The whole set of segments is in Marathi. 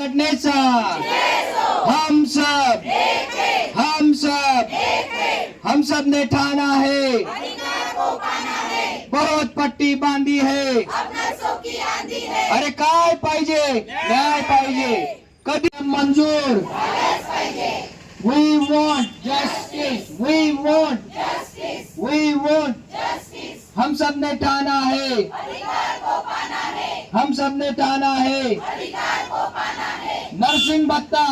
काढण्याचा हम सब हम सब ने ठाना है, बहुत पट्टी बांधी है, अरे काय पाहिजे, न्याय पाहिजे, कधी मंजूर, we want justice, we want हम सब ने ठाना है, हम सब ने ठाना है, नरसिंह भत्ता,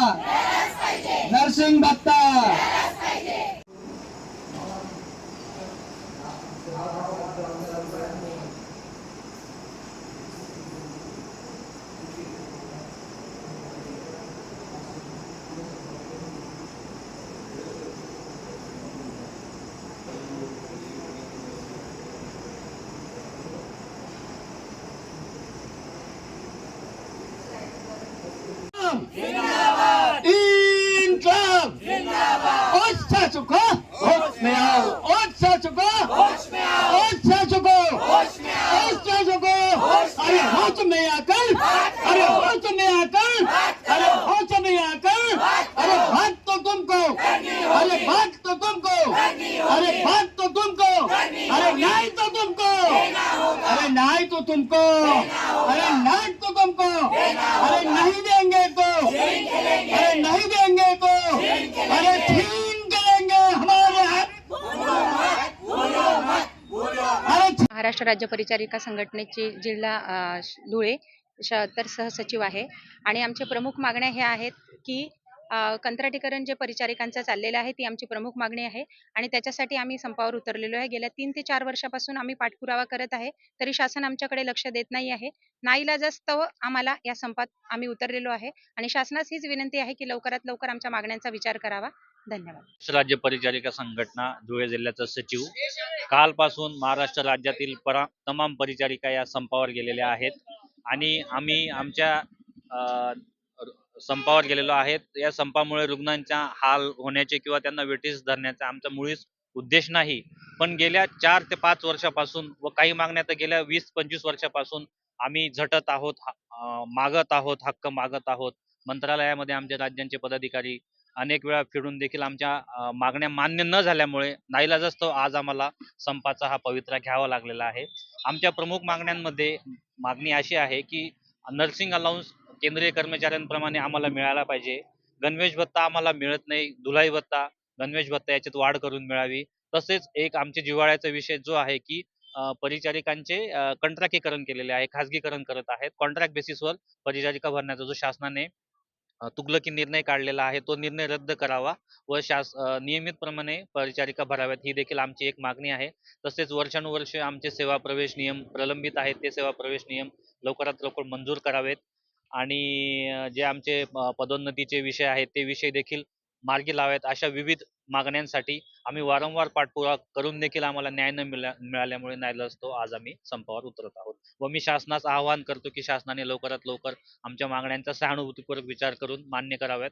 नरसिंह भत्ता। इनकलाब होश से चुका, होश में आओ, होश से चुका, होश से चुको, होश से चुको, अरे होश में आकर, अरे होश में आकर, अरे होश में आकर, अरे बात तो तुमको, अरे बात तो तुमको, अरे बात तो तुमको, अरे नहीं तो तुमको, अरे नहीं तो तुमको, अरे नहीं तो तुमको, अरे नहीं देंगे तो, अरे नहीं देंगे तो, अरे छीन के लेंगे हमारे हाथ। महाराष्ट्र राज्य परिचारिका संघटनेचे जिल्हा धुळे तर सहसचिव आहे आणि आमचे प्रमुख मागण्या ह्या आहेत की कंत्राटीकरण जे परिचारिकांचं चाललेलं आहे ती आमची प्रमुख मागणी आहे आणि त्याच्यासाठी आम्ही संपावर उतरलेलो आहे। गेल्या 3 ते 4 वर्षापासून आम्ही पाठपुरावा करत आहे, तरी शासन आमच्याकडे लक्ष देत नाही आहे। नाईलाजास्तव आम्हाला या संपात आम्ही उतरलेलो आहे आणि शासनास हीच विनंती आहे की लवकरात लवकर आमच्या मागण्यांचा विचार करावा। धन्यवाद। राज्य परिचारिका संघटना धुळे जिल्ह्याचा सचिव कालपासून महाराष्ट्र राज्यातील तमाम परिचारिका या संपावर गेलेल्या आहेत आणि आम्ही आमच्या संपावर गेलेलो आहेत। या संपामुळे रुग्णांचा हाल होण्याचे किंवा त्यांना वेठीस धरण्याचा आमचा मुळीच उद्देश नाही, पण गेल्या 4 ते 5 वर्षापासून व काही मागण्या तर गेल्या 20-25 वर्षापासून आम्ही झटत आहोत, मागत आहोत, हक्क मागत आहोत। मंत्रालयामध्ये आमच्या राज्यांचे पदाधिकारी अनेक वेळा फिरून देखील आमच्या मागण्या मान्य न झाल्यामुळे नाईलाजास्तव आज आम्हाला संपाचा हा पवित्रा घ्यावा लागलेला आहे। आमच्या प्रमुख मागण्यांमध्ये मागणी अशी आहे की नर्सिंग अलाउन्स केंद्रीय कर्मचाऱ्यांप्रमाणे आम्हाला मिळाला पाहिजे। गणवेश भत्ता आम्हाला मिळत नाही, धुलाई भत्ता, गणवेश भत्ता याच्यात वाढ करून मिळावी। तसेच एक आमच्या जिव्हाळ्याचा विषय जो आहे की परिचारिकांचे कंत्राटीकरण केलेले आहे, खाजगीकरण करत आहेत। कॉन्ट्रॅक्ट बेसिसवर परिचारिका भरण्याचा जो शासनाने तुगलकी निर्णय काढलेला आहे तो निर्णय रद्द करावा व नियमितप्रमाणे परिचारिका भराव्यात, ही देखील आमची एक मागणी आहे। तसेच वर्षानुवर्ष आमचे सेवा प्रवेश नियम प्रलंबित आहेत, ते सेवा प्रवेश नियम लवकरात लवकर मंजूर करावेत आणि जे आमचे पदोन्नतीचे विषय आहेत ते विषय देखील मार्गी लावावेत। अशा विविध मागण्यांसाठी आम्ही वारंवार पाठपुरावा करून देखील आम्हाला न्याय न मिळाल्यामुळे नाईलाजास्तव आज आम्ही संपावर उतरत आहोत व मी शासनास आवाहन करतो की शासनाने लवकरात लवकर आमच्या मागण्यांचा सहानुभूतीपूर्वक विचार करून मान्य कराव्यात।